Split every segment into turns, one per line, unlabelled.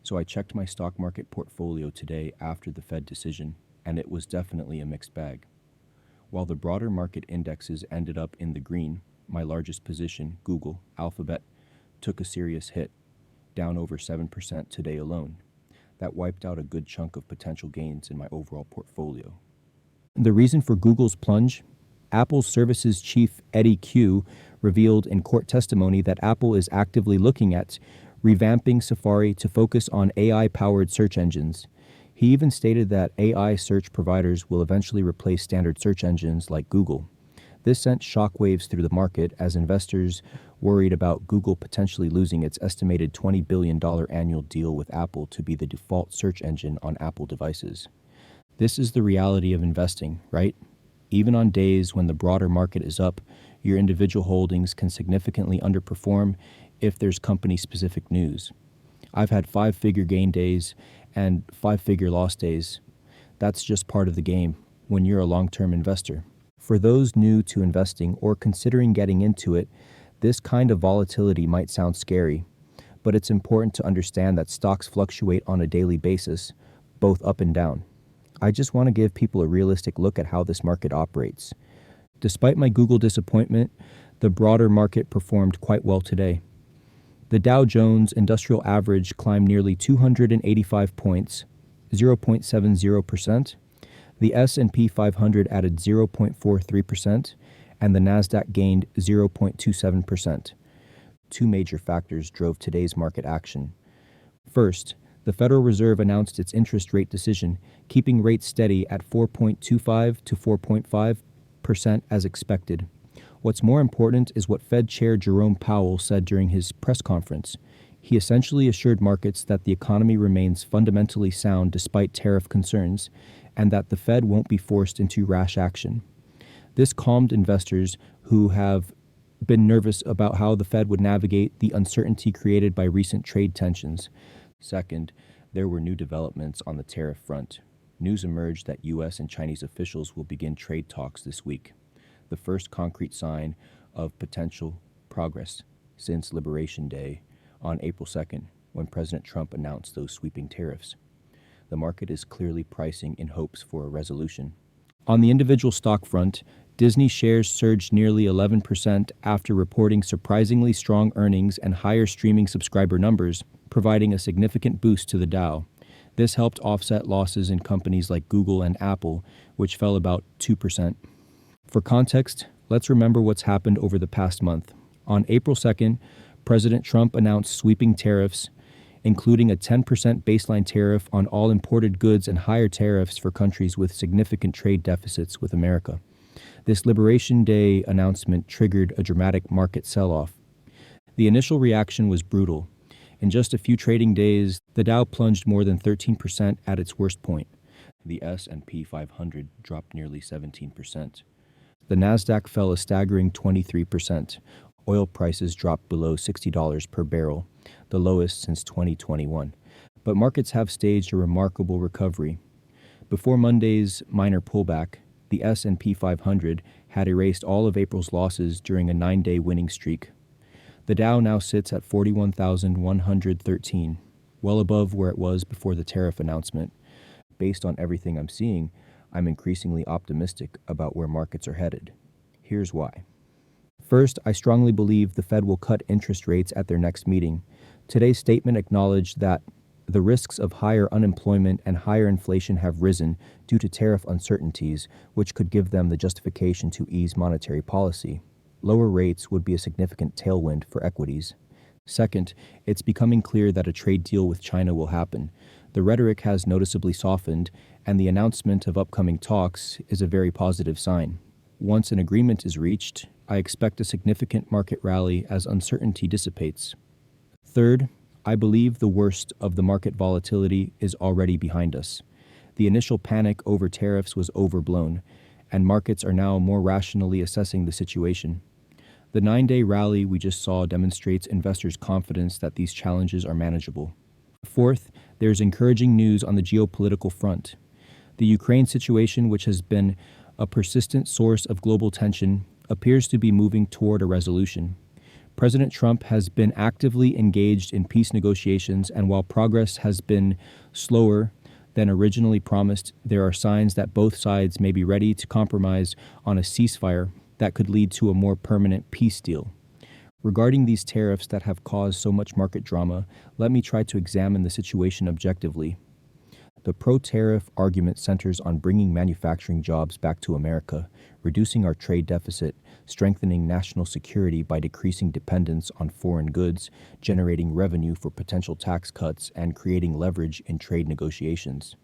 So I checked my stock market portfolio today after the Fed decision, and it was definitely a mixed bag. While the broader market indexes ended up in the green, my largest position, Google, Alphabet, took a serious hit, down over 7% today alone. That wiped out a good chunk of potential gains in my overall portfolio. The reason for Google's plunge? Apple's services chief Eddie Q revealed in court testimony that Apple is actively looking at revamping Safari to focus on AI-powered search engines. He even stated that AI search providers will eventually replace standard search engines like Google. This sent shockwaves through the market as investors worried about Google potentially losing its estimated $20 billion annual deal with Apple to be the default search engine on Apple devices. This is the reality of investing, right? Even on days when the broader market is up, your individual holdings can significantly underperform if there's company-specific news. I've had 5-figure gain days and 5-figure loss days. That's just part of the game when you're a long-term investor. For those new to investing or considering getting into it, this kind of volatility might sound scary, but it's important to understand that stocks fluctuate on a daily basis, both up and down. I just want to give people a realistic look at how this market operates. Despite my Google disappointment, the broader market performed quite well today. The Dow Jones Industrial Average climbed nearly 285 points, 0.70%. The S&P 500 added 0.43%, and the Nasdaq gained 0.27%. Two major factors drove today's market action. First, the Federal Reserve announced its interest rate decision, keeping rates steady at 4.25 to 4.5% as expected. What's more important is what Fed Chair Jerome Powell said during his press conference. He essentially assured markets that the economy remains fundamentally sound despite tariff concerns, and that the Fed won't be forced into rash action. This calmed investors who have been nervous about how the Fed would navigate the uncertainty created by recent trade tensions. Second, there were new developments on the tariff front. News emerged that U.S. and Chinese officials will begin trade talks this week, the first concrete sign of potential progress since Liberation Day on April 2nd, when President Trump announced those sweeping tariffs. The market is clearly pricing in hopes for a resolution. On the individual stock front, Disney shares surged nearly 11% after reporting surprisingly strong earnings and higher streaming subscriber numbers, providing a significant boost to the Dow. This helped offset losses in companies like Google and Apple, which fell about 2%. For context, let's remember what's happened over the past month. On April 2nd, President Trump announced sweeping tariffs, including a 10% baseline tariff on all imported goods and higher tariffs for countries with significant trade deficits with America. This Liberation Day announcement triggered a dramatic market sell-off. The initial reaction was brutal. In just a few trading days, the Dow plunged more than 13% at its worst point. The S&P 500 dropped nearly 17%. The Nasdaq fell a staggering 23%. Oil prices dropped below $60 per barrel, the lowest since 2021. But markets have staged a remarkable recovery. Before Monday's minor pullback, the S&P 500 had erased all of April's losses during a 9-day winning streak. The Dow now sits at 41,113, well above where it was before the tariff announcement. Based on everything I'm seeing, I'm increasingly optimistic about where markets are headed. Here's why. First, I strongly believe the Fed will cut interest rates at their next meeting. Today's statement acknowledged that the risks of higher unemployment and higher inflation have risen due to tariff uncertainties, which could give them the justification to ease monetary policy. Lower rates would be a significant tailwind for equities. Second, it's becoming clear that a trade deal with China will happen. The rhetoric has noticeably softened, and the announcement of upcoming talks is a very positive sign. Once an agreement is reached, I expect a significant market rally as uncertainty dissipates. Third, I believe the worst of the market volatility is already behind us. The initial panic over tariffs was overblown, and markets are now more rationally assessing the situation. The 9-day rally we just saw demonstrates investors' confidence that these challenges are manageable. Fourth, there's encouraging news on the geopolitical front. The Ukraine situation, which has been a persistent source of global tension, appears to be moving toward a resolution. President Trump has been actively engaged in peace negotiations, and while progress has been slower than originally promised, there are signs that both sides may be ready to compromise on a ceasefire that could lead to a more permanent peace deal. Regarding these tariffs that have caused so much market drama, let me try to examine the situation objectively. The pro-tariff argument centers on bringing manufacturing jobs back to America, reducing our trade deficit, strengthening national security by decreasing dependence on foreign goods, generating revenue for potential tax cuts, and creating leverage in trade negotiations.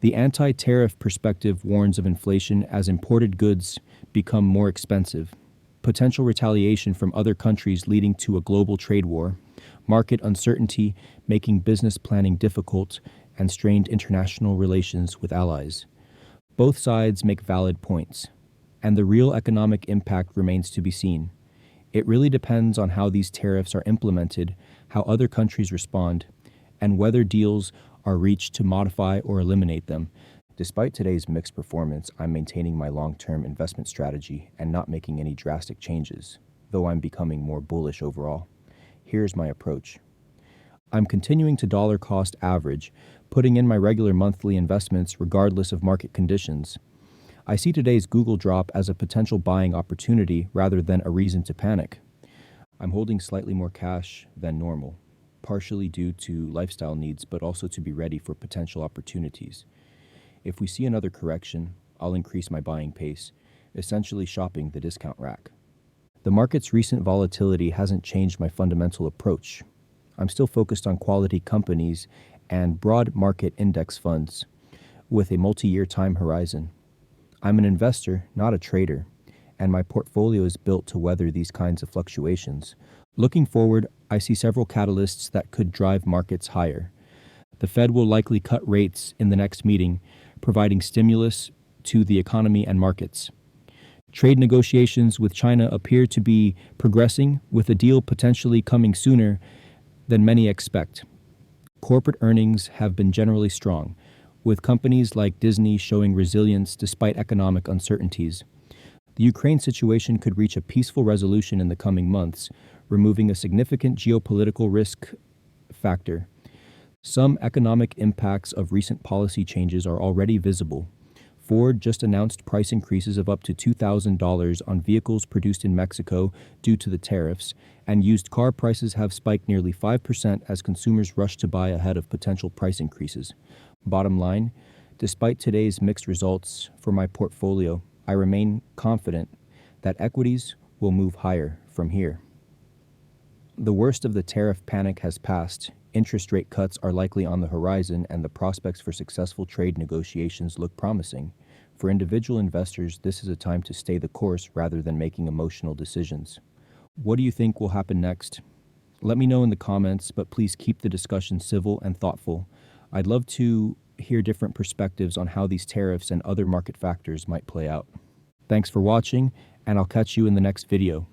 The anti-tariff perspective warns of inflation as imported goods become more expensive, potential retaliation from other countries leading to a global trade war, market uncertainty making business planning difficult, and strained international relations with allies. Both sides make valid points, and the real economic impact remains to be seen. It really depends on how these tariffs are implemented, how other countries respond, and whether deals are reached to modify or eliminate them. Despite today's mixed performance, I'm maintaining my long-term investment strategy and not making any drastic changes, though I'm becoming more bullish overall. Here's my approach. I'm continuing to dollar cost average, putting in my regular monthly investments regardless of market conditions. I see today's Google drop as a potential buying opportunity rather than a reason to panic. I'm holding slightly more cash than normal, partially due to lifestyle needs, but also to be ready for potential opportunities. If we see another correction, I'll increase my buying pace, essentially shopping the discount rack. The market's recent volatility hasn't changed my fundamental approach. I'm still focused on quality companies and broad market index funds with a multi-year time horizon. I'm an investor, not a trader, and my portfolio is built to weather these kinds of fluctuations. Looking forward, I see several catalysts that could drive markets higher. The Fed will likely cut rates in the next meeting, providing stimulus to the economy and markets. Trade negotiations with China appear to be progressing, with a deal potentially coming sooner than many expect. Corporate earnings have been generally strong, with companies like Disney showing resilience despite economic uncertainties. The Ukraine situation could reach a peaceful resolution in the coming months, removing a significant geopolitical risk factor. Some economic impacts of recent policy changes are already visible. Ford just announced price increases of up to $2,000 on vehicles produced in Mexico due to the tariffs, and used car prices have spiked nearly 5% as consumers rush to buy ahead of potential price increases. Bottom line, despite today's mixed results for my portfolio, I remain confident that equities will move higher from here. The worst of the tariff panic has passed. Interest rate cuts are likely on the horizon, and the prospects for successful trade negotiations look promising. For individual investors, this is a time to stay the course rather than making emotional decisions. What do you think will happen next? Let me know in the comments, but please keep the discussion civil and thoughtful. I'd love to hear different perspectives on how these tariffs and other market factors might play out. Thanks for watching, and I'll catch you in the next video.